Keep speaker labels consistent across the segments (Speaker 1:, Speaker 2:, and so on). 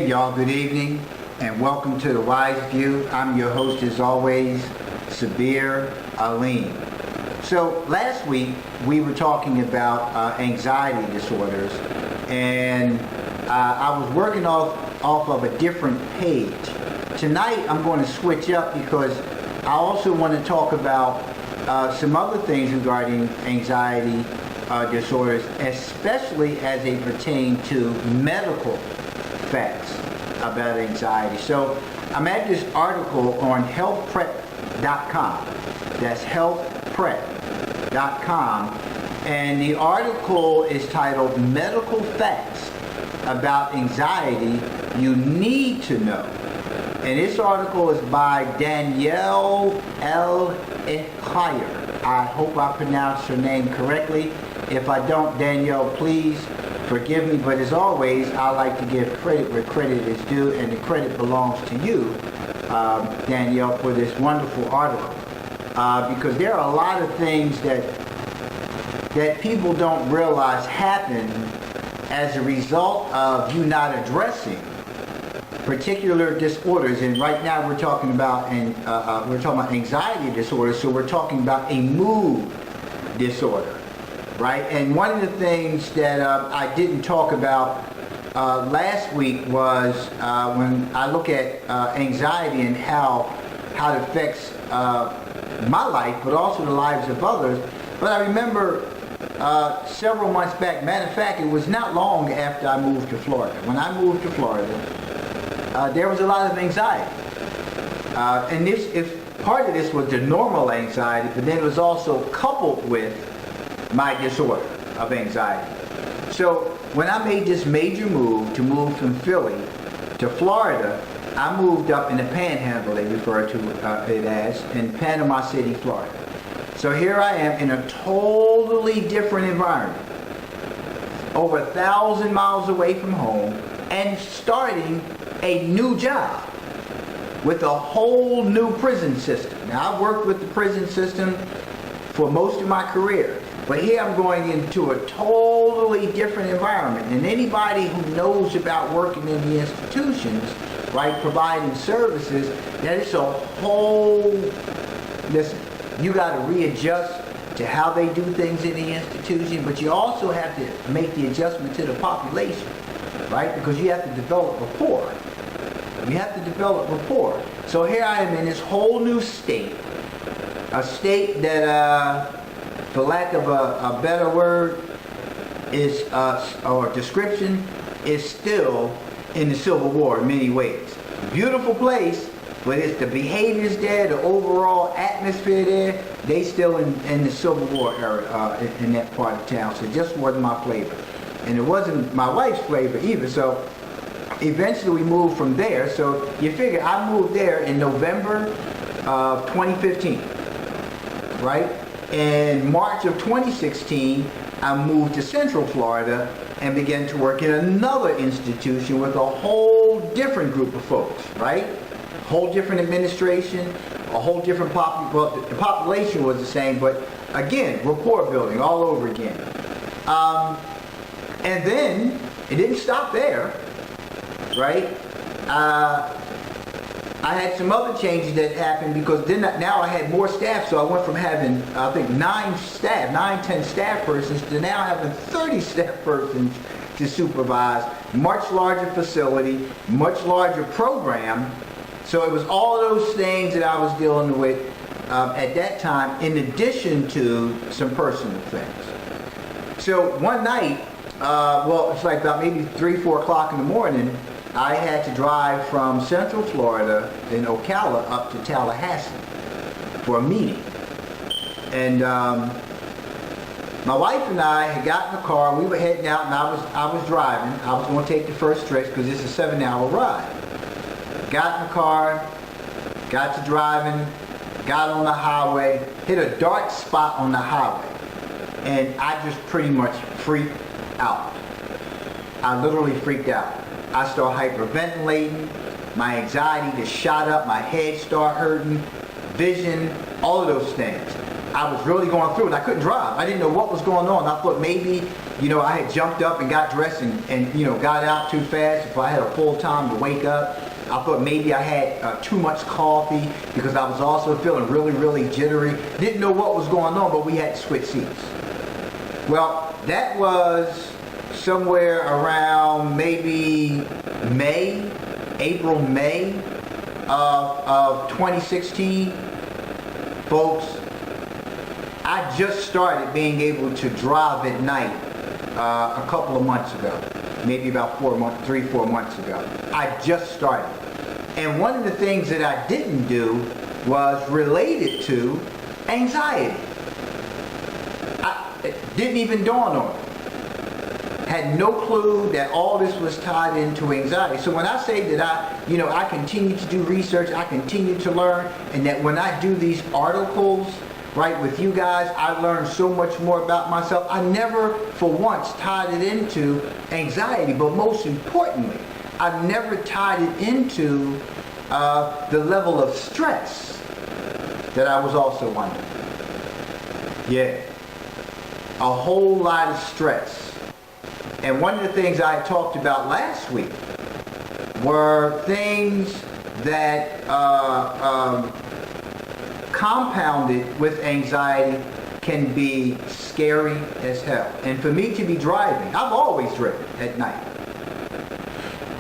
Speaker 1: Y'all, good evening and welcome to The Wise View. I'm your host as always, Sabir Alim. So last week we were talking about anxiety disorders, and I was working off of a different page. Tonight I'm going to switch up because I also want to talk about some other things regarding anxiety disorders, especially as they pertain to medical facts about anxiety. So I'm at this article on healthprep.com. That's healthprep.com, and the article is titled Medical Facts About Anxiety You Need to Know. And this article is by Danielle L'Ecuyer. I hope I pronounced her name correctly. If I don't, Danielle, please forgive me, but as always, I like to give credit where credit is due, and the credit belongs to you, Danielle, for this wonderful article. Because there are a lot of things that people don't realize happen as a result of you not addressing particular disorders. And right now we're talking about anxiety disorders, so we're talking about a mood disorder. Right, and one of the things that I didn't talk about last week was when I look at anxiety and how it affects my life, but also the lives of others. But I remember several months back, matter of fact, it was not long after I moved to Florida. When I moved to Florida, there was a lot of anxiety. And part of this was the normal anxiety, but then it was also coupled with my disorder of anxiety. So when I made this major move from Philly to Florida, I moved up in the Panhandle, they refer to it as, in Panama City, Florida. So here I am in a totally different environment, over 1,000 miles away from home, and starting a new job with a whole new prison system. Now, I've worked with the prison system for most of my career, but here I'm going into a totally different environment. And anybody who knows about working in the institutions, right, providing services, that it's a whole, listen, you got to readjust to how they do things in the institution, but you also have to make the adjustment to the population, right, because you have to develop rapport. You have to develop rapport. So here I am in this whole new state, a state that, for lack of a better word, is or description, is still in the Civil War in many ways. Beautiful place, but it's the behaviors there, the overall atmosphere there, they still in the Civil War era in that part of town. So it just wasn't my flavor. And it wasn't my wife's flavor either. So eventually we moved from there. So you figure I moved there in November of 2015, right? In March of 2016, I moved to Central Florida and began to work in another institution with a whole different group of folks, right? Whole different administration, a whole different well, the population was the same, but again, rapport building all over again. And then it didn't stop there, right? I had some other changes that happened because then now I had more staff, so I went from having, I think, 10 staff persons to now having 30 staff persons to supervise, much larger facility, much larger program. So it was all of those things that I was dealing with at that time, in addition to some personal things. So one night, well, it's like about maybe 3, 4 o'clock in the morning, I had to drive from Central Florida in Ocala up to Tallahassee for a meeting. And my wife and I had gotten in the car. We were heading out, and I was driving. I was going to take the first stretch because it's a 7-hour ride. Got in the car, got to driving, got on the highway, hit a dark spot on the highway, and I just pretty much freaked out. I literally freaked out. I started hyperventilating. My anxiety just shot up. My head started hurting, vision, all of those things. I was really going through it. I couldn't drive. I didn't know what was going on. I thought maybe, I had jumped up and got dressed and got out too fast. If I had a full time to wake up, I thought maybe I had too much coffee, because I was also feeling really, really jittery. Didn't know what was going on, but we had to switch seats. Well, that was somewhere around maybe April, May of 2016. Folks, I just started being able to drive at night a couple of months ago, maybe about 3, 4 months ago. I just started. And one of the things that I didn't do was related to anxiety. It didn't even dawn on me. Had no clue that all this was tied into anxiety. So when I say that I continue to do research, I continue to learn, and that when I do these articles, right, with you guys, I learn so much more about myself. I never for once tied it into anxiety, but most importantly, I've never tied it into the level of stress that I was also under. Yeah, a whole lot of stress. And one of the things I talked about last week were things that compounded with anxiety can be scary as hell. And for me to be driving, I've always driven at night.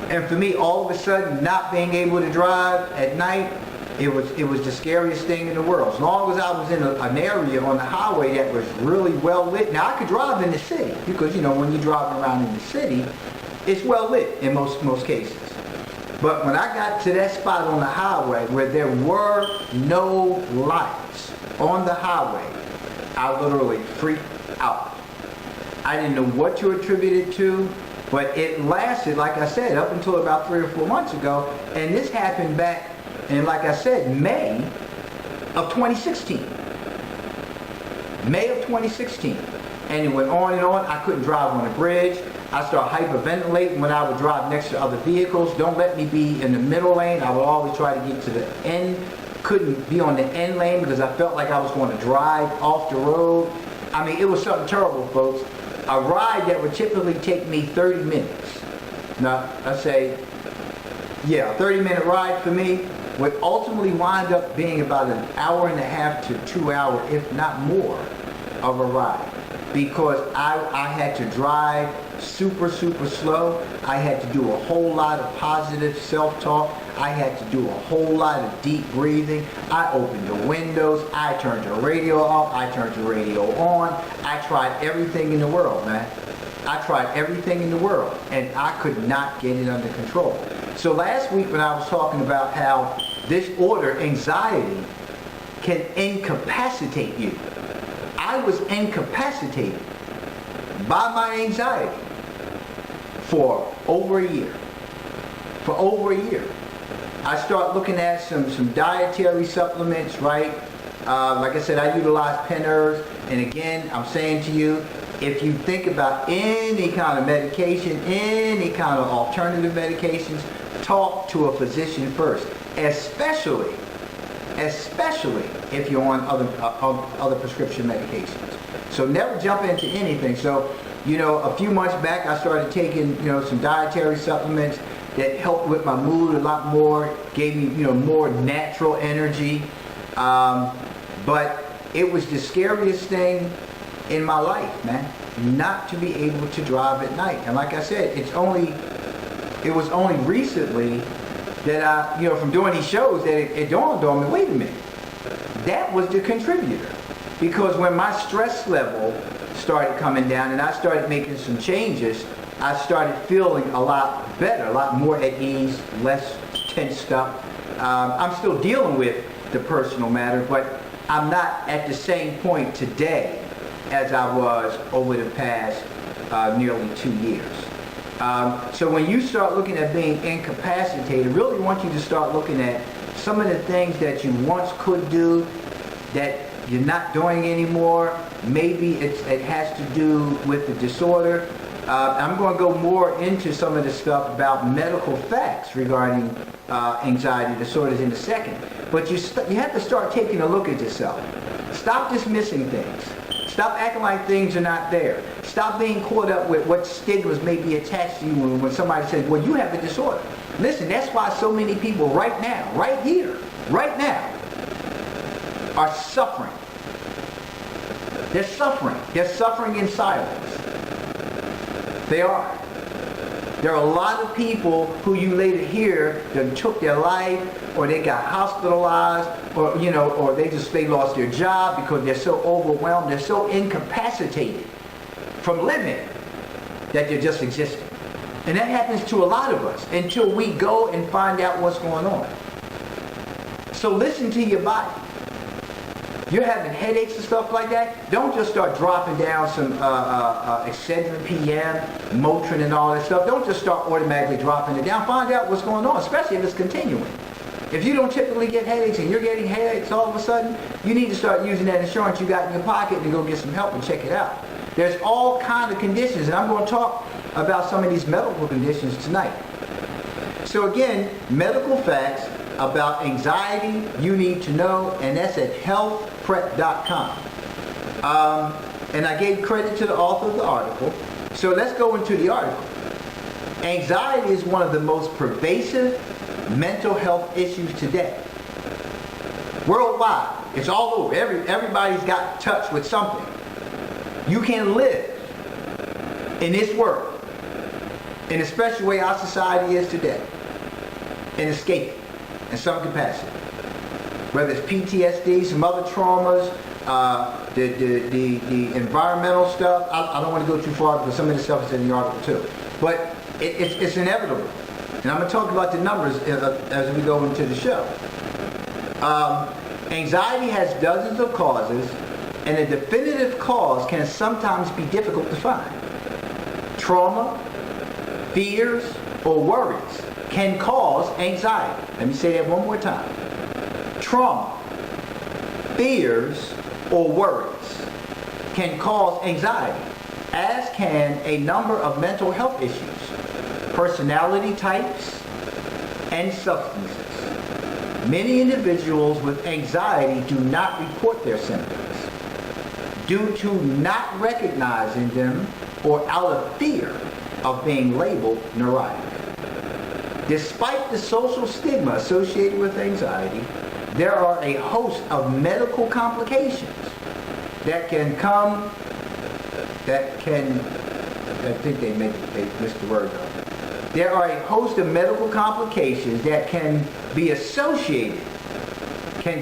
Speaker 1: And for me, all of a sudden, not being able to drive at night, it was the scariest thing in the world. As long as I was in an area on the highway that was really well lit. Now, I could drive in the city, because, when you're driving around in the city, it's well lit in most cases. But when I got to that spot on the highway where there were no lights on the highway, I literally freaked out. I didn't know what to attribute it to, but it lasted, like I said, up until about 3 or 4 months ago. And this happened back in, like I said, May of 2016. May of 2016. And it went on and on. I couldn't drive on the bridge. I started hyperventilating when I would drive next to other vehicles. Don't let me be in the middle lane. I would always try to get to the end. Couldn't be on the end lane because I felt like I was going to drive off the road. I mean, it was something terrible, folks. A ride that would typically take me 30 minutes. Now, I say, yeah, a 30-minute ride for me would ultimately wind up being about an hour and a half to 2 hours, if not more, of a ride. Because I had to drive super slow. I had to do a whole lot of positive self-talk. I had to do a whole lot of deep breathing. I opened the windows. I turned the radio off. I turned the radio on. I tried everything in the world, man. I tried everything in the world, and I could not get it under control. So last week when I was talking about how disorder, anxiety, can incapacitate you, I was incapacitated by my anxiety for over a year. For over a year. I start looking at some dietary supplements, right? Like I said, I utilize pen herbs. And again, I'm saying to you, if you think about any kind of medication, any kind of alternative medications, talk to a physician first. Especially if you're on other prescription medications. So never jump into anything. So, a few months back I started taking, some dietary supplements that helped with my mood a lot more, gave me, more natural energy. But it was the scariest thing in my life, man. not to be able to drive at night. And like I said, it was only recently that I, from doing these shows that it dawned on me, wait a minute, that was the contributor. Because when my stress level started coming down and I started making some changes, I started feeling a lot better, a lot more at ease, less tensed up. I'm still dealing with the personal matter, but I'm not at the same point today as I was over the past nearly 2 years. So when you start looking at being incapacitated, I really want you to start looking at some of the things that you once could do that you're not doing anymore. Maybe it has to do with the disorder. I'm going to go more into some of the stuff about medical facts regarding anxiety disorders in a second. But you have to start taking a look at yourself. Stop dismissing things. Stop acting like things are not there. Stop being caught up with what stigmas may be attached to you when somebody says, well, you have a disorder. Listen, that's why so many people right now, right here, right now, are suffering. They're suffering. They're suffering in silence. They are. There are a lot of people who you later hear that took their life, or they got hospitalized, or or they lost their job because they're so overwhelmed, they're so incapacitated from living that they're just existing. And that happens to a lot of us until we go and find out what's going on. So listen to your body. You're having headaches and stuff like that, don't just start dropping down some Excedrin PM, Motrin and all that stuff. Don't just start automatically dropping it down. Find out what's going on, especially if it's continuing. If you don't typically get headaches and you're getting headaches all of a sudden, you need to start using that insurance you got in your pocket to go get some help and check it out. There's all kinds of conditions, and I'm going to talk about some of these medical conditions tonight. So again, medical facts about anxiety you need to know, and that's at healthprep.com. And I gave credit to the author of the article. So let's go into the article. Anxiety is one of the most pervasive mental health issues today. Worldwide, it's all over. Everybody's got touch with something. You can live in this world, in a special way our society is today, and escape it in some capacity. Whether it's PTSD, some other traumas, the environmental stuff. I don't want to go too far because some of the stuff is in the article too. But it's inevitable. And I'm going to talk about the numbers as we go into the show. Anxiety has dozens of causes, and a definitive cause can sometimes be difficult to find. Trauma, fears, or worries can cause anxiety. Let me say that one more time. Trauma, fears, or worries can cause anxiety, as can a number of mental health issues, personality types, and substances. Many individuals with anxiety do not report their symptoms due to not recognizing them or out of fear of being labeled neurotic. Despite the social stigma associated with anxiety, there are a host of medical complications that can come, I think they missed the word though. There are a host of medical complications that can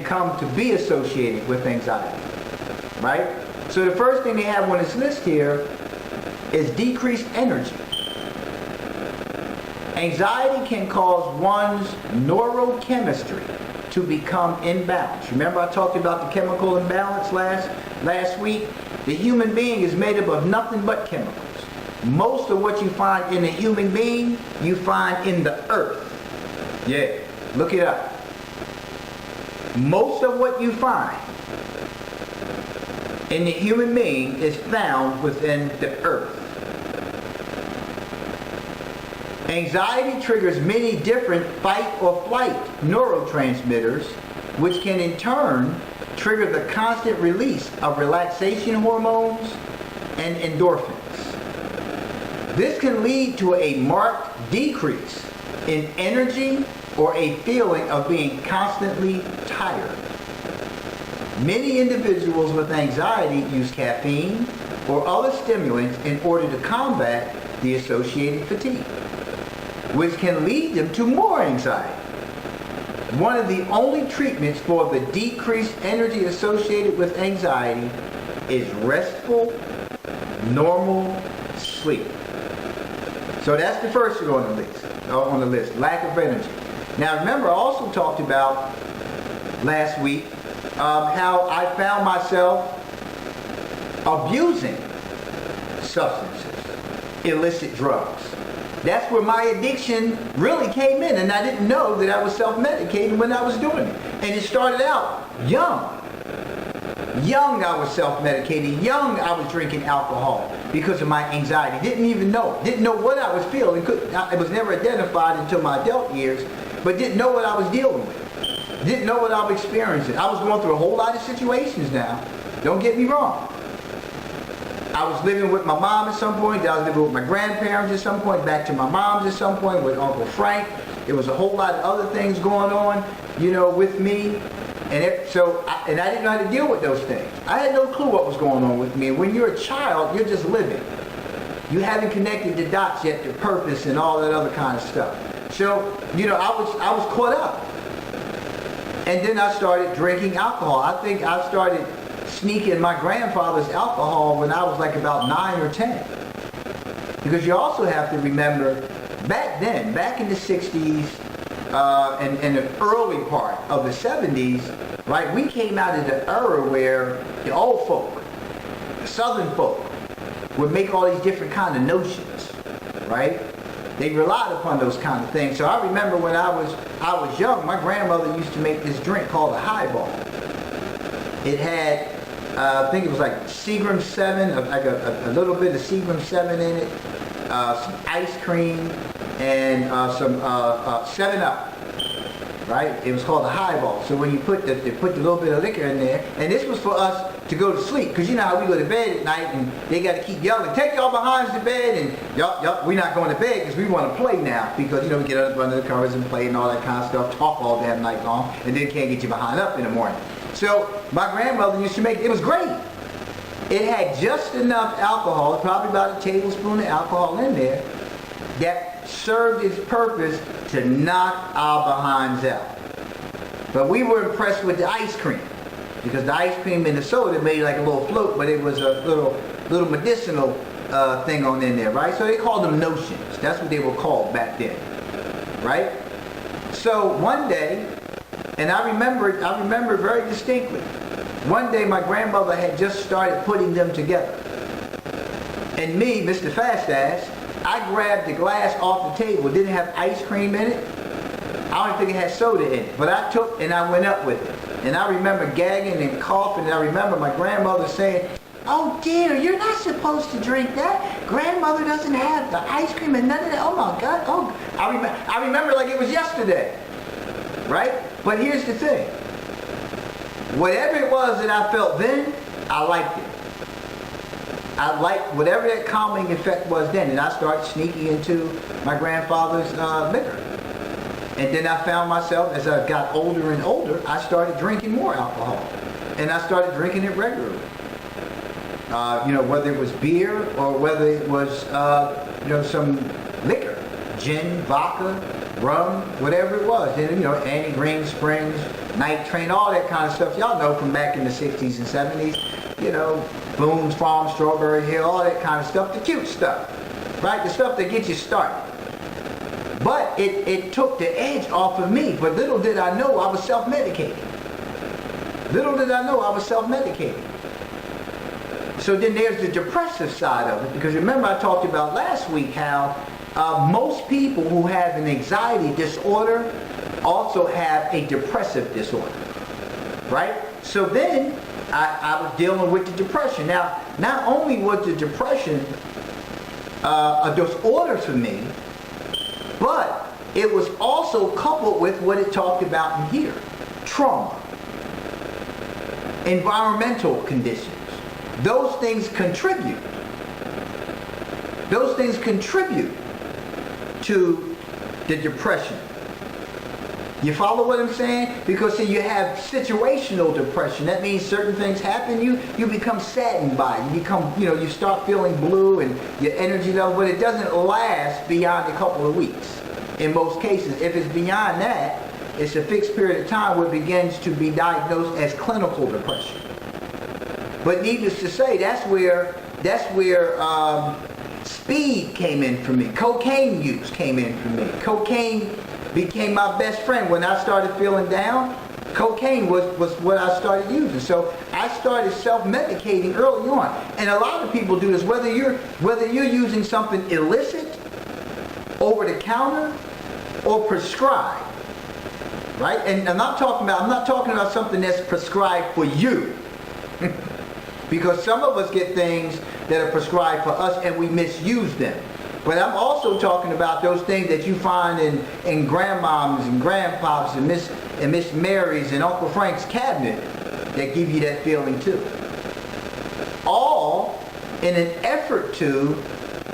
Speaker 1: come to be associated with anxiety, right? So the first thing they have on this list here is decreased energy. Anxiety can cause one's neurochemistry to become imbalanced. Remember I talked about the chemical imbalance last week? The human being is made up of nothing but chemicals. Most of what you find in a human being, you find in the earth. Yeah, look it up. Most of what you find in the human being is found within the earth. Anxiety triggers many different fight or flight neurotransmitters, which can in turn trigger the constant release of relaxation hormones and endorphins. This can lead to a marked decrease in energy or a feeling of being constantly tired. Many individuals with anxiety use caffeine or other stimulants in order to combat the associated fatigue, which can lead them to more anxiety. One of the only treatments for the decreased energy associated with anxiety is restful, normal sleep. So that's the first thing on the list, lack of energy. Now remember, I also talked about last week how I found myself abusing substances, illicit drugs. That's where my addiction really came in, and I didn't know that I was self-medicating when I was doing it. And it started out young. Young I was self-medicating. Young I was drinking alcohol because of my anxiety. Didn't even know. Didn't know what I was feeling. It was never identified until my adult years, but didn't know what I was dealing with. Didn't know what I was experiencing. I was going through a whole lot of situations now. Don't get me wrong. I was living with my mom at some point. I was living with my grandparents at some point. Back to my mom's at some point with Uncle Frank. There was a whole lot of other things going on, with me. And I didn't know how to deal with those things. I had no clue what was going on with me. And when you're a child, you're just living. You haven't connected the dots yet to purpose and all that other kind of stuff. So, I was caught up. And then I started drinking alcohol. I think I started sneaking my grandfather's alcohol when I was like about 9 or 10. Because you also have to remember, back then, back in the 60s and the early part of the 70s, right, we came out of the era where the old folk, the southern folk, would make all these different kind of notions, right? They relied upon those kind of things. So I remember when I was young, my grandmother used to make this drink called a highball. It had, I think it was like Seagram 7, like a little bit of Seagram 7 in it, some ice cream, and some 7-Up. Right? It was called a highball. So when you put the little bit of liquor in there, and this was for us to go to sleep, because you know how we go to bed at night and they got to keep yelling, take y'all behinds to bed, and yup, we're not going to bed because we want to play now, because we get up under the covers and play and all that kind of stuff, talk all damn night long, and then can't get you behind up in the morning. So my grandmother used to make it was great. It had just enough alcohol, probably about a tablespoon of alcohol in there, that served its purpose to knock our behinds out. But we were impressed with the ice cream, because the ice cream in the soda made like a little float, but it was a little medicinal thing on in there, right? So they called them notions. That's what they were called back then, right? So one day, and I remember very distinctly, one day my grandmother had just started putting them together. And me, Mr. Fast Ass, I grabbed the glass off the table. It didn't have ice cream in it. I don't think it had soda in it. But I took and I went up with it. And I remember gagging and coughing. And I remember my grandmother saying, "Oh dear, you're not supposed to drink that. Grandmother doesn't have the ice cream and none of that." Oh my God. Oh, I remember like it was yesterday. Right? But here's the thing. Whatever it was that I felt then, I liked it. I liked whatever that calming effect was then, and I started sneaking into my grandfather's liquor. And then I found myself, as I got older and older, I started drinking more alcohol. And I started drinking it regularly. Whether it was beer or whether it was, some liquor, gin, vodka, rum, whatever it was. And, Annie Green Springs, Night Train, all that kind of stuff. Y'all know from back in the 60s and 70s, Boone's Farm, Strawberry Hill, all that kind of stuff, the cute stuff, right? The stuff that gets you started. But it took the edge off of me. But little did I know I was self-medicating. Little did I know I was self-medicating. So then there's the depressive side of it, because remember I talked about last week how most people who have an anxiety disorder also have a depressive disorder, right? So then I was dealing with the depression. Now, not only was the depression a disorder for me, but it was also coupled with what it talked about in here. Trauma. Environmental conditions. Those things contribute. Those things contribute to the depression. You follow what I'm saying? Because see, you have situational depression. That means certain things happen, you become saddened by it. You become, you start feeling blue and your energy level, but it doesn't last beyond a couple of weeks. In most cases, if it's beyond that, it's a fixed period of time where it begins to be diagnosed as clinical depression. But needless to say, that's where speed came in for me. Cocaine use came in for me. Cocaine became my best friend. When I started feeling down, cocaine was what I started using. So I started self-medicating early on. And a lot of people do this, whether you're using something illicit, over the counter, or prescribed. Right? And I'm not talking about something that's prescribed for you. Because some of us get things that are prescribed for us and we misuse them. But I'm also talking about those things that you find in grandmoms and grandpops and Miss Mary's and Uncle Frank's cabinet that give you that feeling too. All in an effort to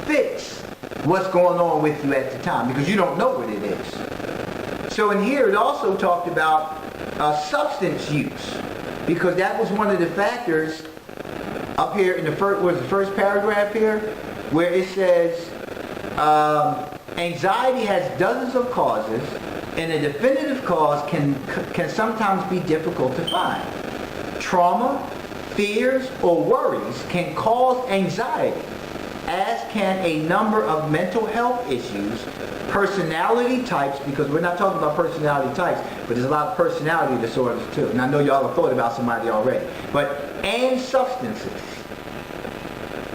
Speaker 1: fix what's going on with you at the time, because you don't know what it is. So in here it also talked about substance use, because that was one of the factors up here in the first paragraph here, where it says anxiety has dozens of causes, and a definitive cause can sometimes be difficult to find. Trauma, fears, or worries can cause anxiety, as can a number of mental health issues, personality types, because we're not talking about personality types, but there's a lot of personality disorders too. And I know y'all have thought about somebody already. And substances.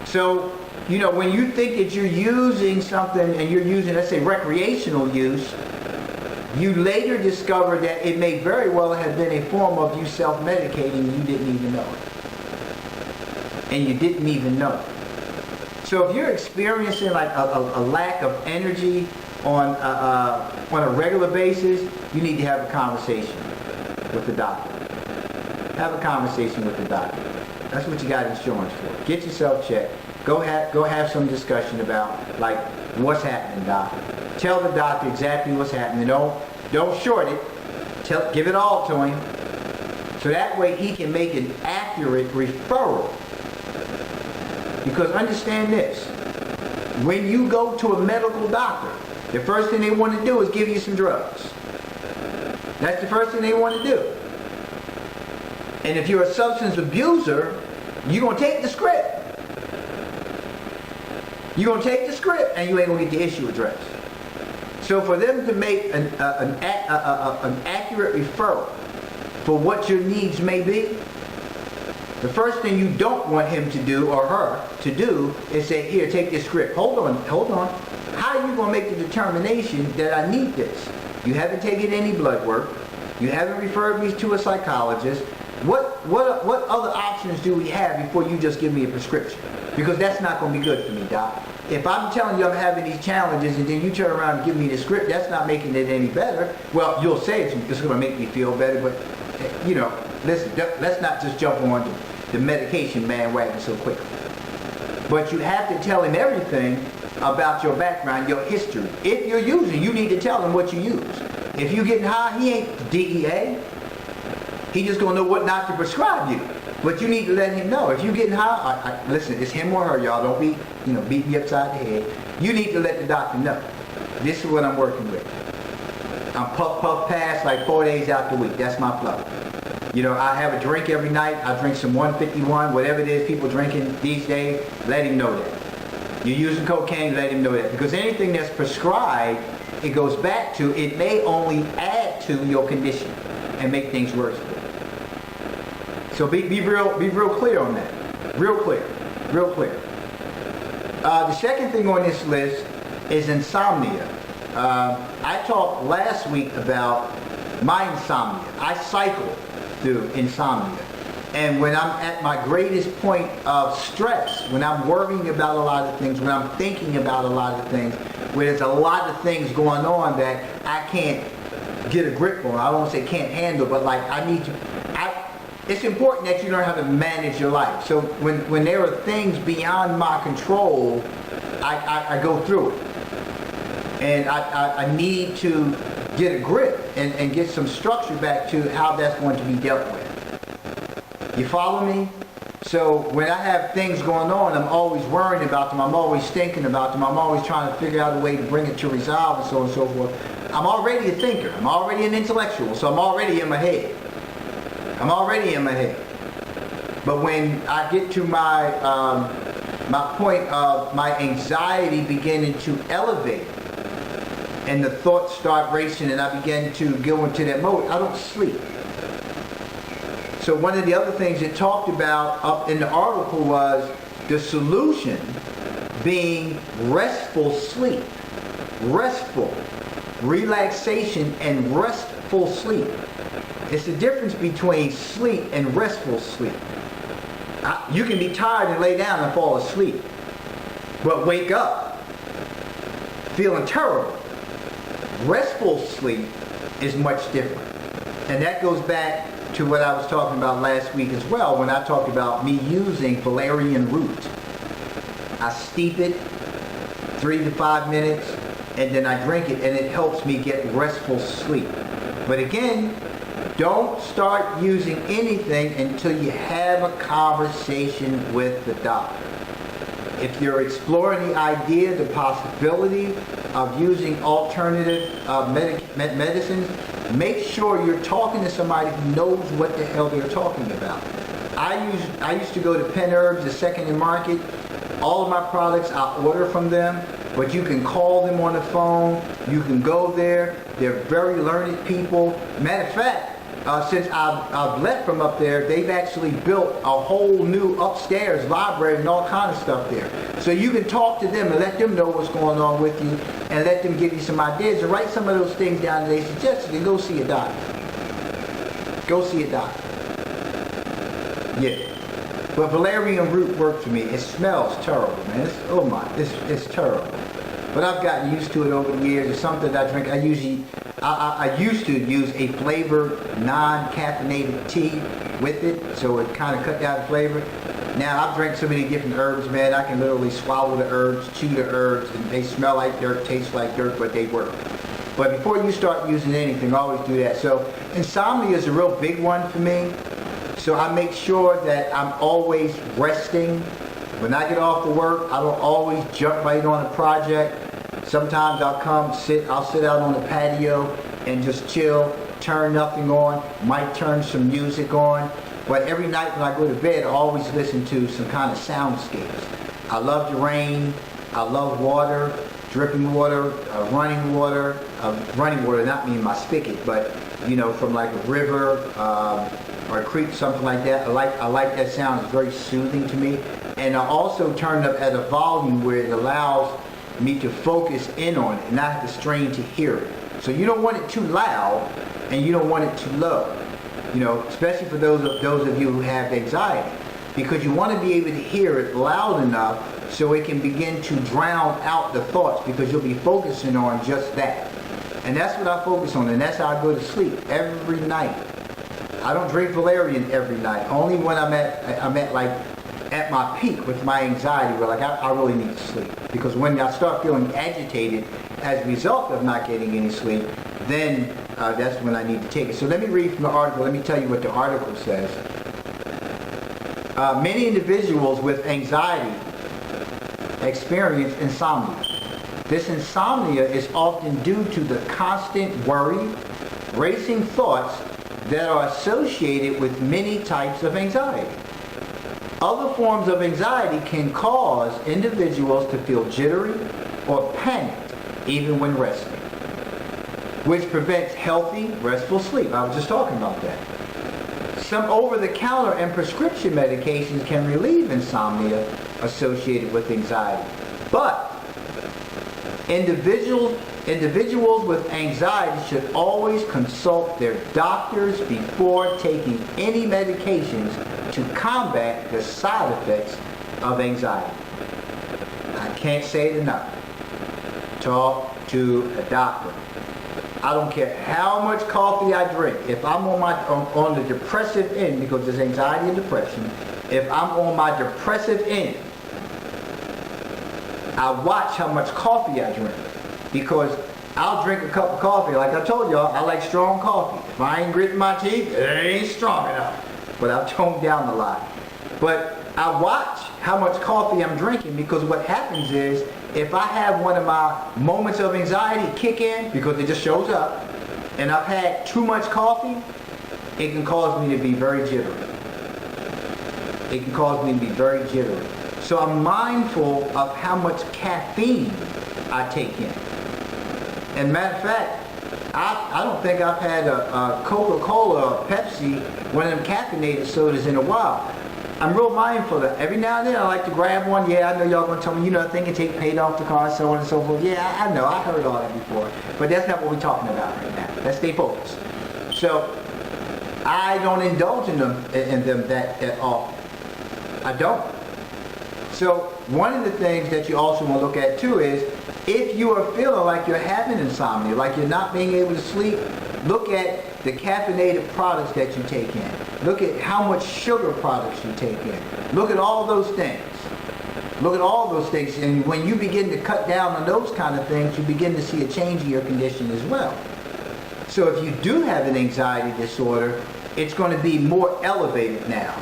Speaker 1: So, when you think that you're using something and you're using, let's say, recreational use, you later discover that it may very well have been a form of you self-medicating and you didn't even know it. And you didn't even know it. So if you're experiencing like a lack of energy on a regular basis, you need to have a conversation with the doctor. Have a conversation with the doctor. That's what you got insurance for. Get yourself checked. Go have some discussion about like what's happening, doc. Tell the doctor exactly what's happening. Don't short it. Give it all to him, so that way he can make an accurate referral. Because understand this: when you go to a medical doctor, the first thing they want to do is give you some drugs. That's the first thing they want to do. And if you're a substance abuser, you're going to take the script. You're going to take the script and you ain't going to get the issue addressed. So for them to make an accurate referral for what your needs may be, the first thing you don't want him to do or her to do is say, here, take this script. Hold on. How are you going to make the determination that I need this? You haven't taken any blood work. You haven't referred me to a psychologist. What other options do we have before you just give me a prescription? Because that's not going to be good for me, doc. If I'm telling you I'm having these challenges and then you turn around and give me the script, that's not making it any better. Well, you'll say it's going to make me feel better, but, listen, let's not just jump on the medication bandwagon so quickly. But you have to tell him everything about your background, your history. If you're using, you need to tell him what you use. If you're getting high, he ain't DEA. He just going to know what not to prescribe you. But you need to let him know. If you're getting high, listen, it's him or her, y'all. Don't be, beat me upside the head. You need to let the doctor know. This is what I'm working with. I'm puff pass like 4 days out the week. That's my flow. I have a drink every night. I drink some 151, whatever it is people drinking these days. Let him know that. You're using cocaine, let him know that. Because anything that's prescribed, it goes back to, it may only add to your condition and make things worse. So be real clear on that. Real clear. The second thing on this list is insomnia. I talked last week about my insomnia. I cycle through insomnia. And when I'm at my greatest point of stress, when I'm worrying about a lot of things, when I'm thinking about a lot of things, where there's a lot of things going on that I can't get a grip on. I don't want to say can't handle, but like it's important that you learn how to manage your life. So when there are things beyond my control, I go through it. And I need to get a grip and get some structure back to how that's going to be dealt with. You follow me? So when I have things going on, I'm always worrying about them. I'm always thinking about them. I'm always trying to figure out a way to bring it to resolve and so on and so forth. I'm already a thinker. I'm already an intellectual. So I'm already in my head. I'm already in my head. But when I get to my point of my anxiety beginning to elevate and the thoughts start racing and I begin to go into that mode, I don't sleep. So one of the other things it talked about up in the article was the solution being restful sleep. Restful. Relaxation and restful sleep. It's the difference between sleep and restful sleep. You can be tired and lay down and fall asleep, but wake up feeling terrible. Restful sleep is much different. And that goes back to what I was talking about last week as well when I talked about me using valerian root. I steep it 3 to 5 minutes and then I drink it and it helps me get restful sleep. But again, don't start using anything until you have a conversation with the doctor. If you're exploring the idea, the possibility of using alternative medicines, make sure you're talking to somebody who knows what the hell they're talking about. I used to go to Penn Herbs, the second in market. All of my products I order from them, but you can call them on the phone. You can go there. They're very learned people. Matter of fact, since I've left from up there, they've actually built a whole new upstairs library and all kind of stuff there. So you can talk to them and let them know what's going on with you and let them give you some ideas and write some of those things down that they suggested and go see a doctor. Go see a doctor. Yeah. But valerian root worked for me. It smells terrible, man. It's terrible. But I've gotten used to it over the years. It's something that I drink. I used to use a flavored, non-caffeinated tea with it, so it kind of cut down the flavor. Now I've drank so many different herbs, man. I can literally swallow the herbs, chew the herbs, and they smell like dirt, taste like dirt, but they work. But before you start using anything, always do that. So insomnia is a real big one for me. So I make sure that I'm always resting. When I get off to work, I don't always jump right on a project. Sometimes I'll sit out on the patio and just chill, turn nothing on, might turn some music on. But every night when I go to bed, I always listen to some kind of soundscapes. I love the rain, I love water, dripping water, running water, not mean my spigot, but you know, from like a river or a creek, something like that. I like that sound. It's very soothing to me. And I also turn it up at a volume where it allows me to focus in on it and not have to strain to hear it. So you don't want it too loud and you don't want it too low. You know, especially for those of you who have anxiety, because you want to be able to hear it loud enough so it can begin to drown out the thoughts, because you'll be focusing on just that. And that's what I focus on, and that's how I go to sleep every night. I don't drink valerian every night, only when I'm at my peak with my anxiety, where like I really need to sleep. Because when I start feeling agitated as a result of not getting any sleep, then that's when I need to take it. So let me read from the article. Let me tell you what the article says. Many individuals with anxiety experience insomnia. This insomnia is often due to the constant worry, racing thoughts that are associated with many types of anxiety. Other forms of anxiety can cause individuals to feel jittery or panicked even when resting, which prevents healthy, restful sleep. I was just talking about that. Some over-the-counter and prescription medications can relieve insomnia associated with anxiety. But individuals with anxiety should always consult their doctors before taking any medications to combat the side effects of anxiety. I can't say it enough. Talk to a doctor. I don't care how much coffee I drink. If I'm on the depressive end, because there's anxiety and depression, if I'm on my depressive end, I watch how much coffee I drink, because I'll drink a cup of coffee. Like I told y'all, I like strong coffee. If I ain't gritting my teeth, it ain't strong enough. But I've toned down a lot. But I watch how much coffee I'm drinking, because what happens is, if I have one of my moments of anxiety kick in, because it just shows up, and I've had too much coffee, it can cause me to be very jittery. It can cause me to be very jittery. So I'm mindful of how much caffeine I take in. And matter of fact, I don't think I've had a Coca-Cola or Pepsi, one of them caffeinated sodas, in a while. I'm real mindful that every now and then I like to grab one. Yeah, I know y'all gonna tell me, I think it take paid off the car, so on and so forth. Yeah, I know, I heard all that before. But that's not what we're talking about right now. Let's stay focused. So I don't indulge in them that often. I don't. So one of the things that you also want to look at too is, if you are feeling like you're having insomnia, like you're not being able to sleep, look at the caffeinated products that you take in. Look at how much sugar products you take in. Look at all those things. Look at all those things. And when you begin to cut down on those kind of things, you begin to see a change in your condition as well. So if you do have an anxiety disorder, it's going to be more elevated now.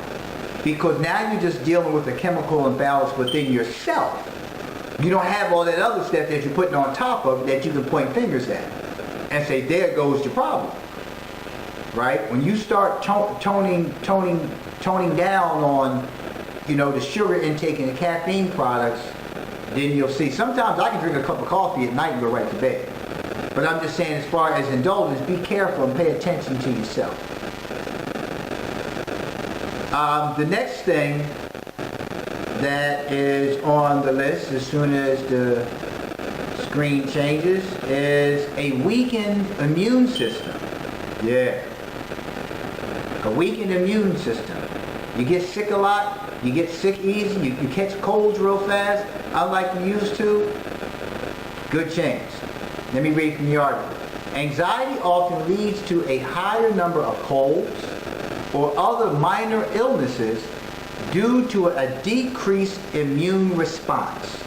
Speaker 1: Because now you're just dealing with a chemical imbalance within yourself. You don't have all that other stuff that you're putting on top of that you can point fingers at and say, there goes your problem. Right? When you start toning down on, the sugar intake and the caffeine products, then you'll see. Sometimes I can drink a cup of coffee at night and go right to bed. But I'm just saying, as far as indulgence, be careful and pay attention to yourself. The next thing that is on the list, as soon as the screen changes, is a weakened immune system. Yeah. A weakened immune system. You get sick a lot, you get sick easy, you catch colds real fast, unlike you used to. Good chance. Let me read from the article. Anxiety often leads to a higher number of colds or other minor illnesses due to a decreased immune response.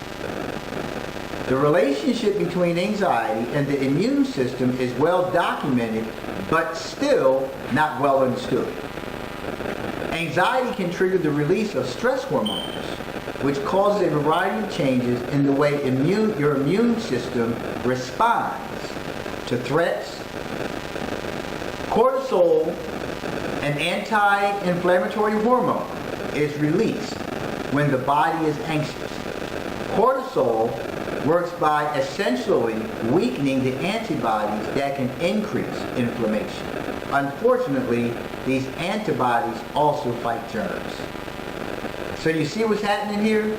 Speaker 1: The relationship between anxiety and the immune system is well documented, but still not well understood. Anxiety can trigger the release of stress hormones, which causes a variety of changes in the way your immune system responds to threats. Cortisol, an anti-inflammatory hormone, is released when the body is anxious. Cortisol works by essentially weakening the antibodies that can increase inflammation. Unfortunately, these antibodies also fight germs. So you see what's happening here?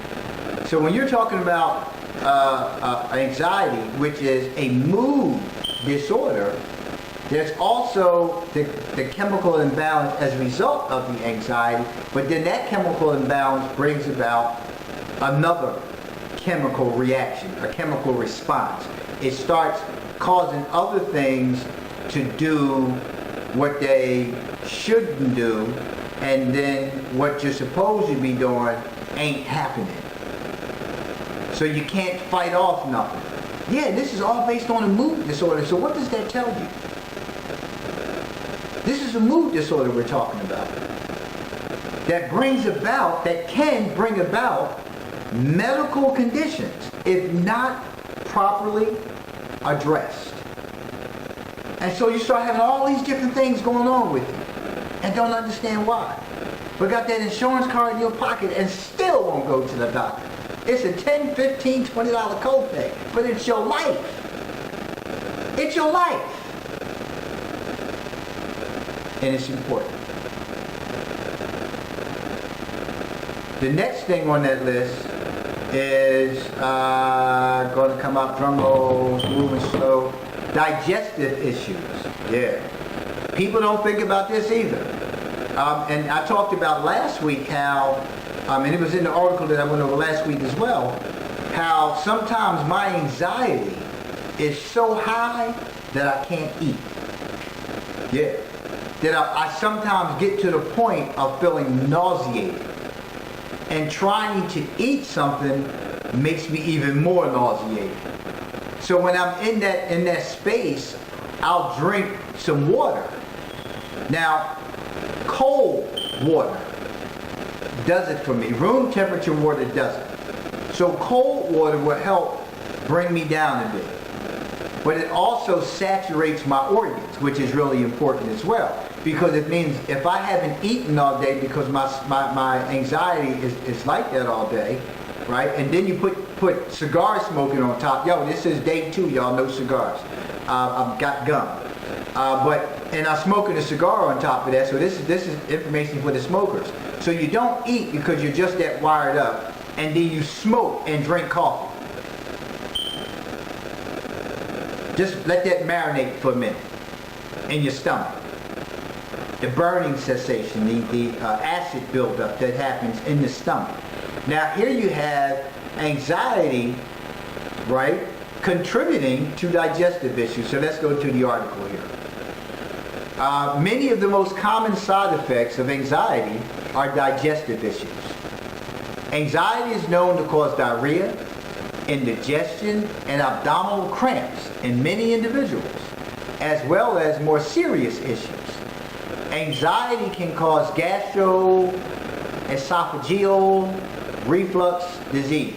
Speaker 1: So when you're talking about anxiety, which is a mood disorder, there's also the chemical imbalance as a result of the anxiety, but then that chemical imbalance brings about another chemical reaction, a chemical response. It starts causing other things to do what they shouldn't do, and then what you're supposed to be doing ain't happening. So you can't fight off nothing. Yeah, this is all based on a mood disorder. So what does that tell you? This is a mood disorder we're talking about. That can bring about medical conditions if not properly addressed. And so you start having all these different things going on with you and don't understand why. But got that insurance card in your pocket and still won't go to the doctor. It's a $10, $15, $20 copay, but it's your life. It's your life. And it's important. The next thing on that list is going to come up, drum rolls, moving slow, digestive issues. Yeah. People don't think about this either. And I talked about last week how, and it was in the article that I went over last week as well, how sometimes my anxiety is so high that I can't eat. Yeah. That I sometimes get to the point of feeling nauseated. And trying to eat something makes me even more nauseated. So when I'm in that space, I'll drink some water. Now, cold water does it for me. Room temperature water doesn't. So cold water will help bring me down a bit. But it also saturates my organs, which is really important as well. Because it means if I haven't eaten all day because my anxiety is like that all day, right? And then you put cigar smoking on top. Yo, this is day 2, y'all, no cigars. I've got gum. And I'm smoking a cigar on top of that, so this is information for the smokers. So you don't eat because you're just that wired up, and then you smoke and drink coffee. Just let that marinate for a minute in your stomach. The burning sensation, the acid buildup that happens in the stomach. Now here you have anxiety, right, contributing to digestive issues. So let's go to the article here. Many of the most common side effects of anxiety are digestive issues. Anxiety is known to cause diarrhea, indigestion, and abdominal cramps in many individuals, as well as more serious issues. Anxiety can cause gastroesophageal reflux disease.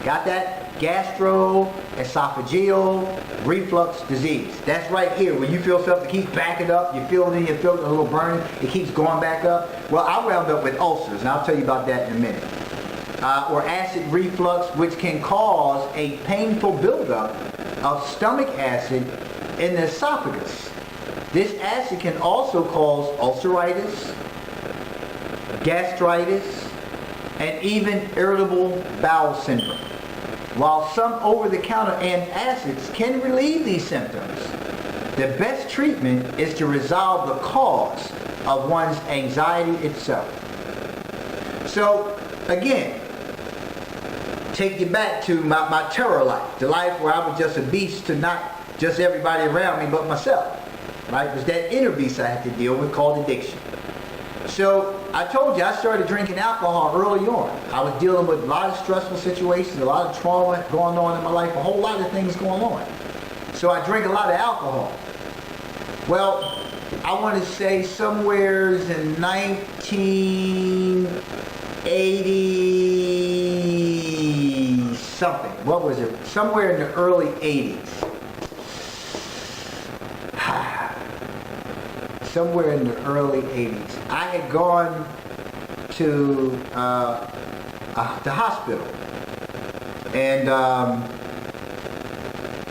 Speaker 1: Got that? Gastroesophageal reflux disease. That's right here, when you feel something keeps backing up, you feel it in your throat, a little burning, it keeps going back up. Well, I wound up with ulcers, and I'll tell you about that in a minute. Or acid reflux, which can cause a painful buildup of stomach acid in the esophagus. This acid can also cause ulceritis, gastritis, and even irritable bowel syndrome. While some over-the-counter antacids can relieve these symptoms, the best treatment is to resolve the cause of one's anxiety itself. So, again, take you back to my terror life, the life where I was just a beast to not just everybody around me but myself. Right? It was that inner beast I had to deal with called addiction. So I told you I started drinking alcohol early on. I was dealing with a lot of stressful situations, a lot of trauma going on in my life, a whole lot of things going on. So I drank a lot of alcohol. Well, I want to say somewhere in 1980 something. What was it? Somewhere in the early 80s. Somewhere in the early 80s. I had gone to the hospital. And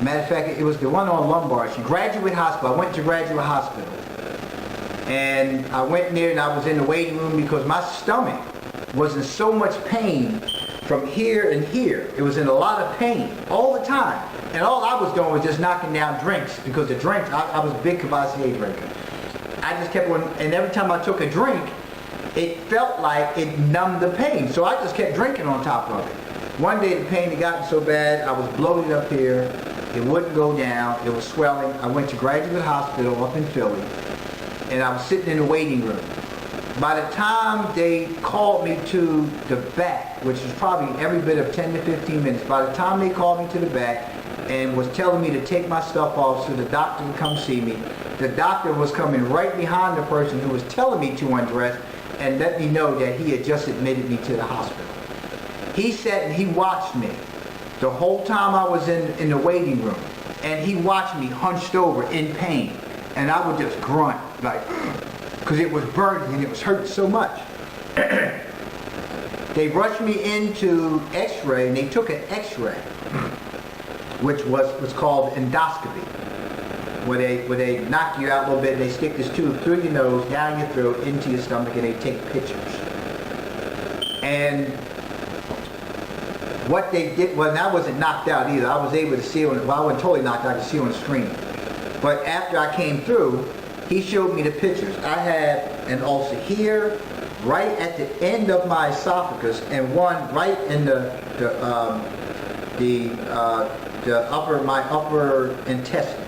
Speaker 1: matter of fact, it was the one on Lombard Street, Graduate Hospital. I went to Graduate Hospital. And I went in there and I was in the waiting room because my stomach was in so much pain from here and here. It was in a lot of pain all the time. And all I was doing was just knocking down drinks because the drinks, I was a big Cavassier drinker. I just kept on, and every time I took a drink, it felt like it numbed the pain. So I just kept drinking on top of it. One day the pain had gotten so bad, I was bloated up here. It wouldn't go down. It was swelling. I went to Graduate Hospital up in Philly, and I was sitting in the waiting room. By the time they called me to the back, which was probably every bit of 10 to 15 minutes, by the time they called me to the back and was telling me to take my stuff off so the doctor could come see me, the doctor was coming right behind the person who was telling me to undress and let me know that he had just admitted me to the hospital. He sat and he watched me the whole time I was in the waiting room, and he watched me hunched over in pain, and I would just grunt like, because it was burning and it was hurting so much. They rushed me into x-ray, and they took an x-ray, which was called endoscopy, where they knock you out a little bit, and they stick this tube through your nose, down your throat, into your stomach, and they take pictures. And what they did, well, I wasn't knocked out either. I was able to see on, well, I wasn't totally knocked out, I could see on the screen. But after I came through, he showed me the pictures. I had an ulcer here, right at the end of my esophagus, and one right in my upper intestine.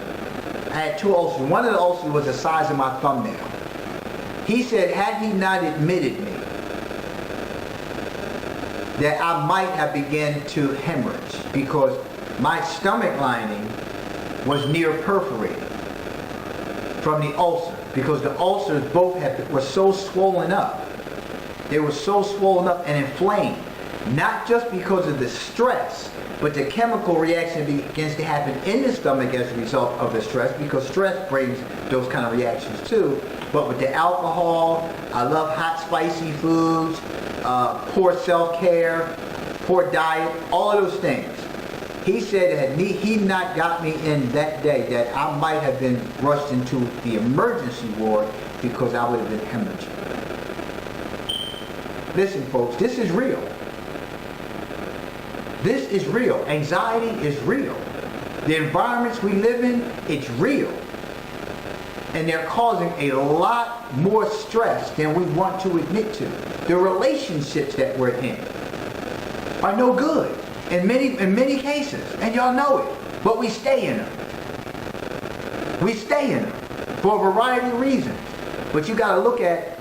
Speaker 1: I had two ulcers. One of the ulcers was the size of my thumbnail. He said, had he not admitted me, that I might have begun to hemorrhage, because my stomach lining was near perforated from the ulcer, because the ulcers both were so swollen up. They were so swollen up and inflamed, not just because of the stress, but the chemical reaction begins to happen in the stomach as a result of the stress, because stress brings those kind of reactions too. But with the alcohol, I love hot, spicy foods, poor self-care, poor diet, all of those things. He said had he not got me in that day, that I might have been rushed into the emergency ward because I would have been hemorrhaging. Listen, folks, this is real. This is real. Anxiety is real. The environments we live in, it's real. And they're causing a lot more stress than we want to admit to. The relationships that we're in are no good in many cases, and y'all know it. But we stay in them. We stay in them for a variety of reasons. But you got to look at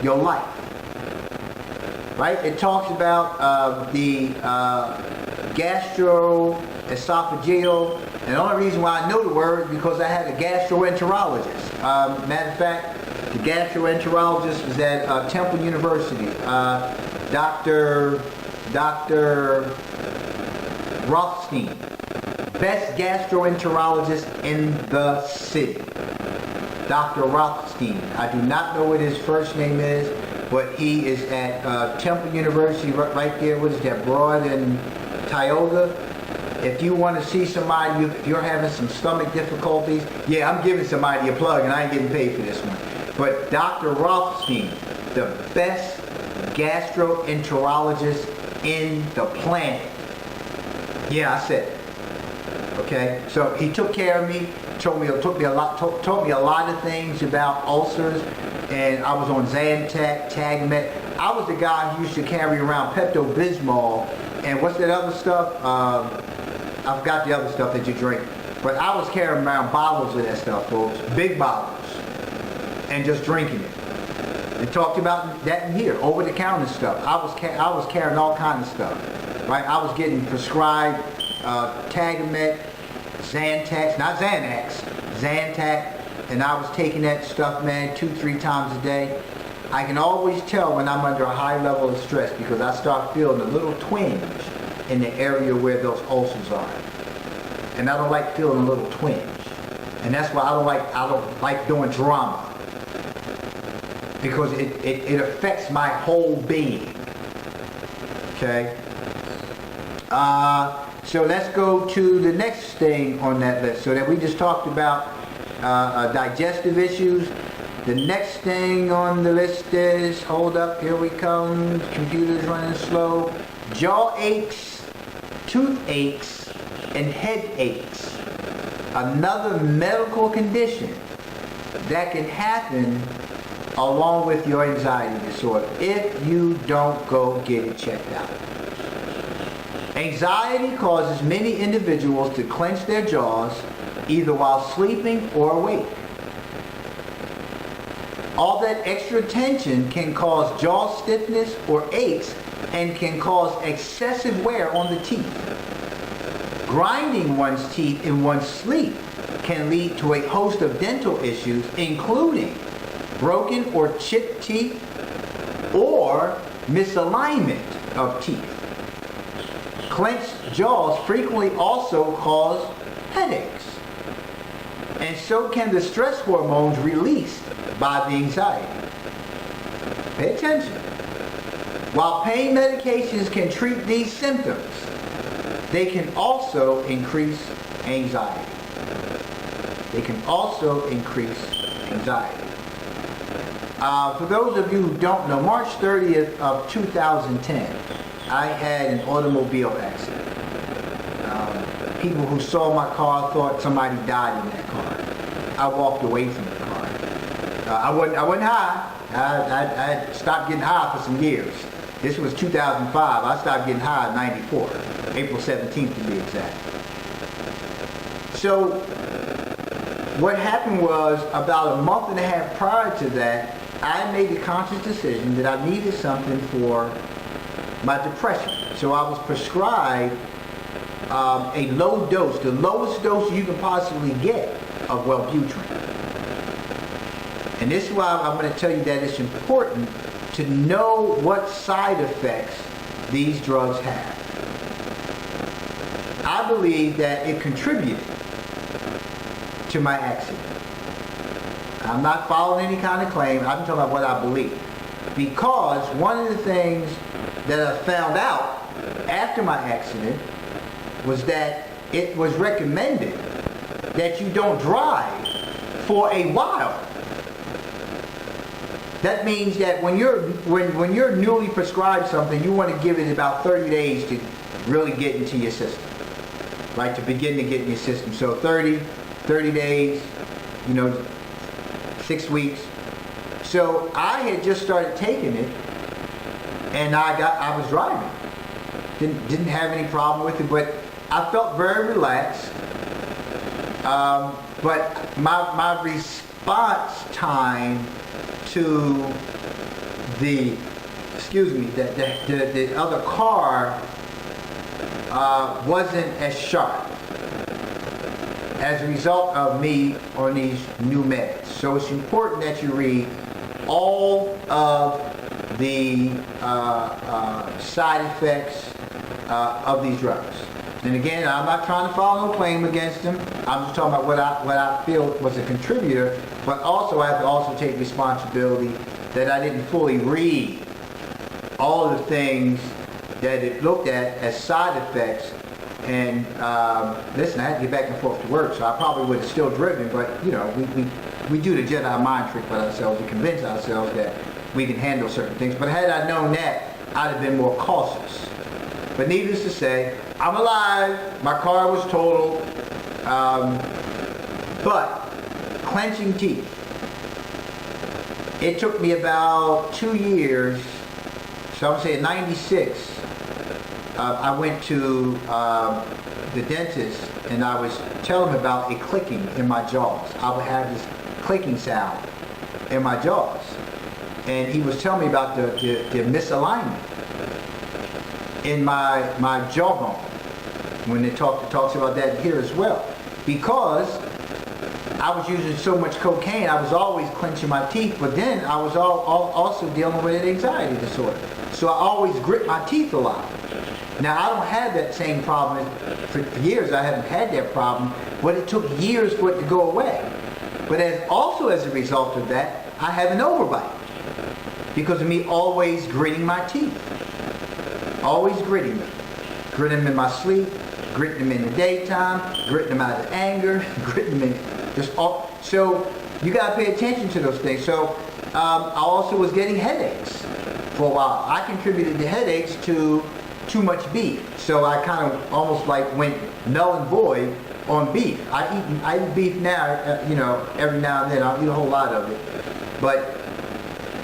Speaker 1: your life. Right? It talks about the gastroesophageal, and the only reason why I know the word is because I had a gastroenterologist. Matter of fact, the gastroenterologist was at Temple University, Dr. Rothstein, best gastroenterologist in the city. Dr. Rothstein. I do not know what his first name is, but he is at Temple University right there. What is that, Broad and Tioga? If you want to see somebody, if you're having some stomach difficulties, yeah, I'm giving somebody a plug and I ain't getting paid for this one. But Dr. Rothstein, the best gastroenterologist in the planet. Yeah, I said it. Okay, so he took care of me, taught me a lot of things about ulcers, and I was on Zantac, Tagamet. I was the guy who used to carry around Pepto-Bismol, and what's that other stuff? I forgot the other stuff that you drink. But I was carrying around bottles of that stuff, folks, big bottles, and just drinking it. We talked about that in here, over-the-counter stuff. I was carrying all kinds of stuff, right? I was getting prescribed Tagamet, Zantac, not Xanax, Zantac, and I was taking that stuff, man, 2-3 times a day. I can always tell when I'm under a high level of stress because I start feeling a little twinge in the area where those ulcers are. And I don't like feeling a little twinge. And that's why I don't like doing drama. Because it affects my whole being. Okay? So let's go to the next thing on that list. So that we just talked about digestive issues. The next thing on the list is, hold up, here we come, computer's running slow. Jaw aches, toothaches, and headaches. Another medical condition that can happen along with your anxiety disorder if you don't go get it checked out. Anxiety causes many individuals to clench their jaws either while sleeping or awake. All that extra tension can cause jaw stiffness or aches and can cause excessive wear on the teeth. Grinding one's teeth in one's sleep can lead to a host of dental issues, including broken or chipped teeth or misalignment of teeth. Clenched jaws frequently also cause headaches, and so can the stress hormones released by the anxiety. Pay attention. While pain medications can treat these symptoms, they can also increase anxiety. They can also increase anxiety. For those of you who don't know, March 30th of 2010, I had an automobile accident. People who saw my car thought somebody died in that car. I walked away from the car. I wasn't high. I stopped getting high for some years. This was 2005. I stopped getting high in 94, April 17th to be exact. So what happened was, about a month and a half prior to that, I made the conscious decision that I needed something for my depression. So I was prescribed a low dose, the lowest dose you can possibly get of Wellbutrin. And this is why I'm going to tell you that it's important to know what side effects these drugs have. I believe that it contributed to my accident. I'm not following any kind of claim. I'm talking about what I believe. Because one of the things that I found out after my accident was that it was recommended that you don't drive for a while. That means that when you're newly prescribed something, you want to give it about 30 days to really get into your system, right? To begin to get in your system. So 30 days, 6 weeks. So I had just started taking it, and I was driving. Didn't have any problem with it, but I felt very relaxed. But my response time to the other car wasn't as sharp as a result of me on these new meds. So it's important that you read all of the side effects of these drugs. And again, I'm not trying to file no claim against them. I'm just talking about what I feel was a contributor, but also I have to also take responsibility that I didn't fully read all of the things that it looked at as side effects. And listen, I had to get back and forth to work, so I probably would have still driven, but we do the Jedi mind trick with ourselves to convince ourselves that we can handle certain things. But had I known that, I'd have been more cautious. But needless to say, I'm alive. My car was totaled. But clenching teeth. It took me about 2 years. So I would say in '96, I went to the dentist, and I was telling him about a clicking in my jaws. I would have this clicking sound in my jaws. And he was telling me about the misalignment in my jawbone, when it talks about that here as well. Because I was using so much cocaine, I was always clenching my teeth, but then I was also dealing with an anxiety disorder. So I always grit my teeth a lot. Now I don't have that same problem. For years I haven't had that problem, but it took years for it to go away. But also as a result of that, I have an overbite because of me always gritting my teeth. Always gritting them. Gritting them in my sleep, gritting them in the daytime, gritting them out of anger, gritting them in just all. So you got to pay attention to those things. So I also was getting headaches for a while. I contributed the headaches to too much beef. So I kind of almost like went null and void on beef. I eat beef now, every now and then. I'll eat a whole lot of it. But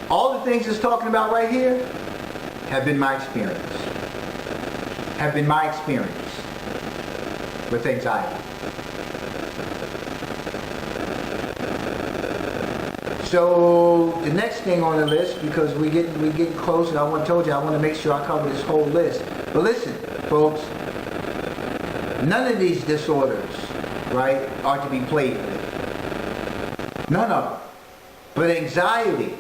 Speaker 1: all the things it's talking about right here have been my experience. Have been my experience with anxiety. So the next thing on the list, because we getting close, and I told you I want to make sure I cover this whole list. But listen, folks, none of these disorders, right, are to be played with. None of them. But anxiety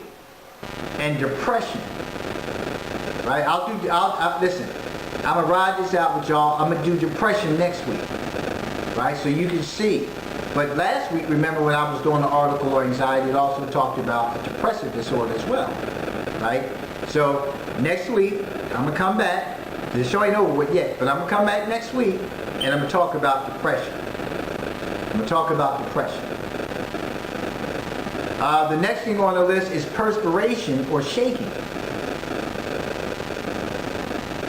Speaker 1: and depression, right? I'll listen. I'm gonna ride this out with y'all. I'm gonna do depression next week, right? So you can see. But last week, remember when I was doing the article on anxiety, it also talked about a depressive disorder as well, right? So next week, I'm gonna come back. The show ain't over with yet, but I'm gonna come back next week and I'm gonna talk about depression. I'm gonna talk about depression. The next thing on the list is perspiration or shaking.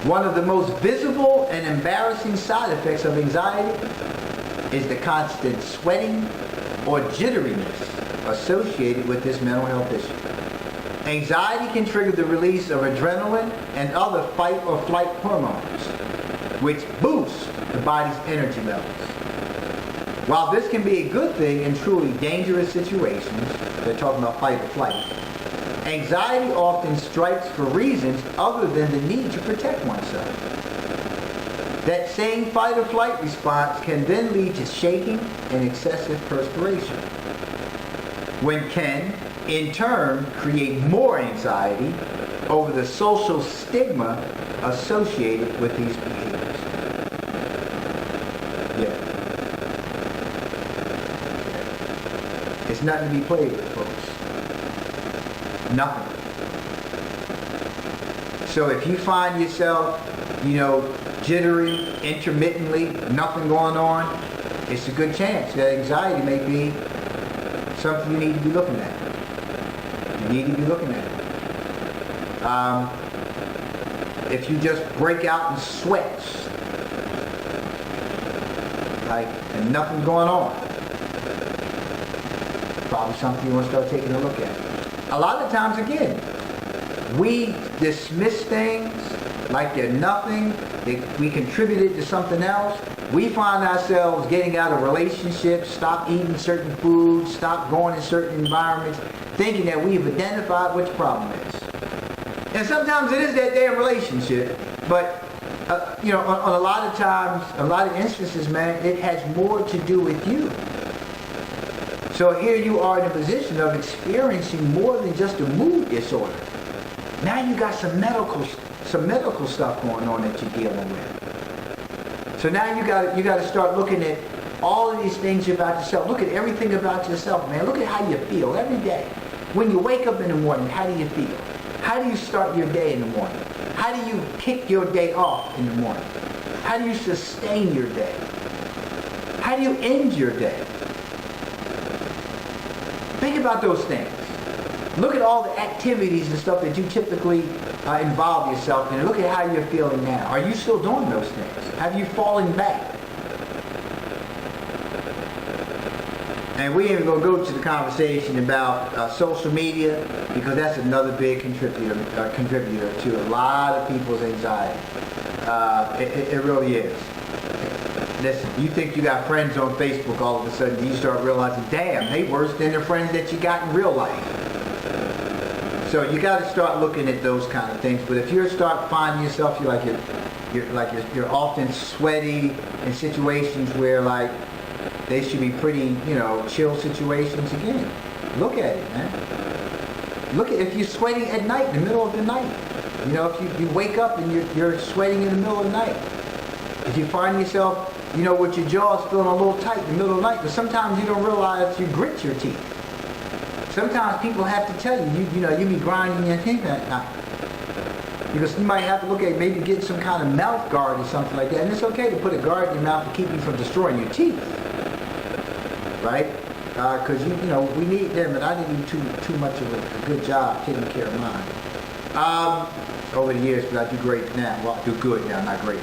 Speaker 1: One of the most visible and embarrassing side effects of anxiety is the constant sweating or jitteriness associated with this mental health issue. Anxiety can trigger the release of adrenaline and other fight or flight hormones, which boost the body's energy levels. While this can be a good thing in truly dangerous situations, they're talking about fight or flight, anxiety often strikes for reasons other than the need to protect oneself. That same fight or flight response can then lead to shaking and excessive perspiration, when can, in turn, create more anxiety over the social stigma associated with these behaviors. Yeah. It's nothing to be played with, folks. Nothing. So if you find yourself, jittery, intermittently, nothing going on, it's a good chance that anxiety may be something you need to be looking at. You need to be looking at it. If you just break out in sweats, and nothing going on, probably something you want to start taking a look at. A lot of times, again, we dismiss things like they're nothing. We contributed to something else. We find ourselves getting out of relationships, stop eating certain foods, stop going in certain environments, thinking that we've identified what the problem is. And sometimes it is that damn relationship, but on a lot of times, a lot of instances, man, it has more to do with you. So here you are in a position of experiencing more than just a mood disorder. Now you got some medical stuff going on that you're dealing with. So now you got to start looking at all of these things about yourself. Look at everything about yourself, man. Look at how you feel every day. When you wake up in the morning, how do you feel? How do you start your day in the morning? How do you kick your day off in the morning? How do you sustain your day? How do you end your day? Think about those things. Look at all the activities and stuff that you typically involve yourself in. Look at how you're feeling now. Are you still doing those things? Have you fallen back? And we ain't going to go to the conversation about social media, because that's another big contributor to a lot of people's anxiety. It really is. Listen, you think you got friends on Facebook, all of a sudden you start realizing, damn, they worse than the friends that you got in real life. So you got to start looking at those kind of things. But if you start finding yourself, you're often sweaty in situations where they should be pretty, chill situations. Again, look at it, man. Look at if you're sweating at night, in the middle of the night. If you wake up and you're sweating in the middle of the night. If you find yourself, with your jaws feeling a little tight in the middle of the night, but sometimes you don't realize you grit your teeth. Sometimes people have to tell you, you be grinding your teeth at night. Because you might have to look at maybe get some kind of mouth guard or something like that. And it's okay to put a guard in your mouth to keep you from destroying your teeth. Right? Because, we need them, and I didn't do too much of a good job taking care of mine. Over the years, but I do great now. Well, I do good now, not great.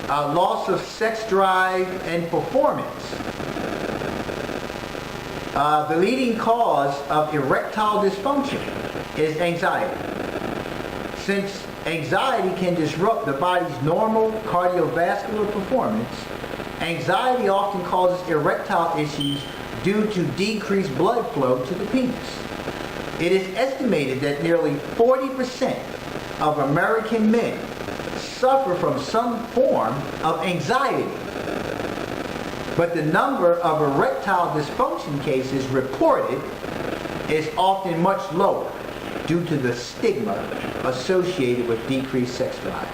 Speaker 1: Loss of sex drive and performance. The leading cause of erectile dysfunction is anxiety. Since anxiety can disrupt the body's normal cardiovascular performance, anxiety often causes erectile issues due to decreased blood flow to the penis. It is estimated that nearly 40% of American men suffer from some form of anxiety. But the number of erectile dysfunction cases reported is often much lower due to the stigma associated with decreased sex drive.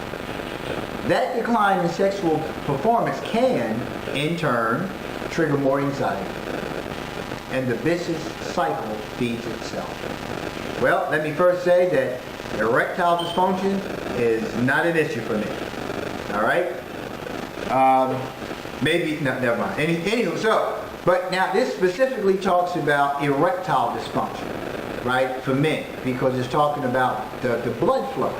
Speaker 1: That decline in sexual performance can, in turn, trigger more anxiety. And the vicious cycle feeds itself. Well, let me first say that erectile dysfunction is not an issue for me. All right? Never mind. Anywho, but now this specifically talks about erectile dysfunction, right, for men, because it's talking about the blood flow,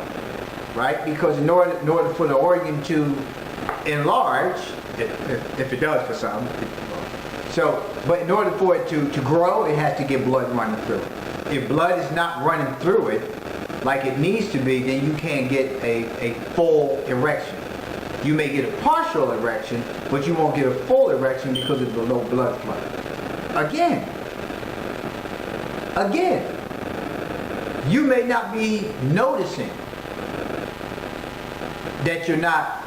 Speaker 1: right? Because in order for the organ to enlarge, if it does for some, but in order for it to grow, it has to get blood running through it. If blood is not running through it like it needs to be, then you can't get a full erection. You may get a partial erection, but you won't get a full erection because of the low blood flow. Again, you may not be noticing that you're not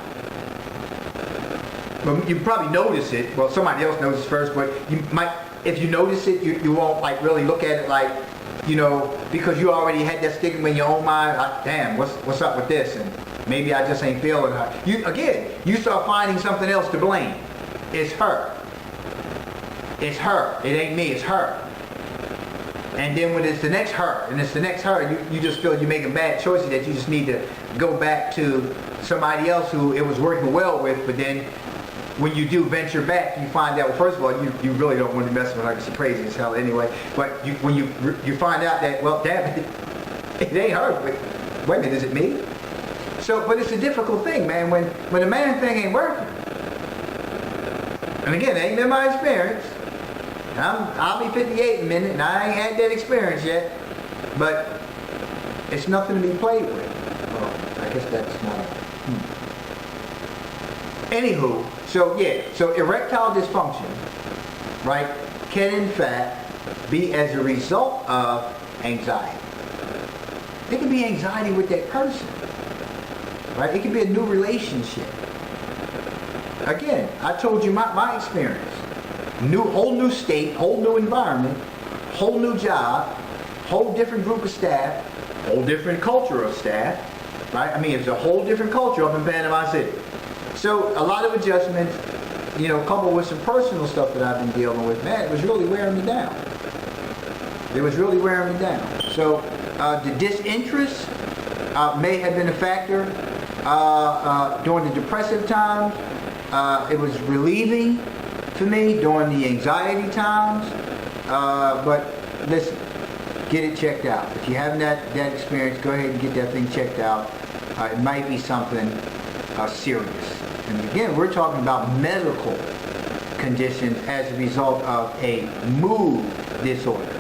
Speaker 1: Well, you probably notice it. Well, somebody else notices first, but you might, if you notice it, you won't like really look at it like, you know, because you already had that stigma in your own mind. Like, damn, what's up with this? And maybe I just ain't feeling her. You start finding something else to blame. It's her. It's her. It ain't me. It's her. And then when it's the next her, and it's the next her, you just feel you're making bad choices that you just need to go back to somebody else who it was working well with. But then when you do venture back, you find out, well, first of all, you really don't want to mess with her because she's crazy as hell anyway. But when you find out that, well, damn it ain't her. But wait a minute, is it me? So, but it's a difficult thing, man, when the man thing ain't working. And again, it ain't been my experience. I'll be 58 in a minute, and I ain't had that experience yet. But it's nothing to be played with. Well, I guess that's not. Anywho, so erectile dysfunction, right, can in fact be as a result of anxiety. It can be anxiety with that person, right? It can be a new relationship. Again, I told you my experience. Whole new state, whole new environment, whole new job, whole different group of staff, whole different culture of staff, right? I mean, it's a whole different culture up in Panama City. So a lot of adjustments, you know, coupled with some personal stuff that I've been dealing with, man, it was really wearing me down. It was really wearing me down. So the disinterest may have been a factor during the depressive times. It was relieving for me during the anxiety times. But listen, get it checked out. If you haven't had that experience, go ahead and get that thing checked out. It might be something serious. And again, we're talking about medical conditions as a result of a mood disorder.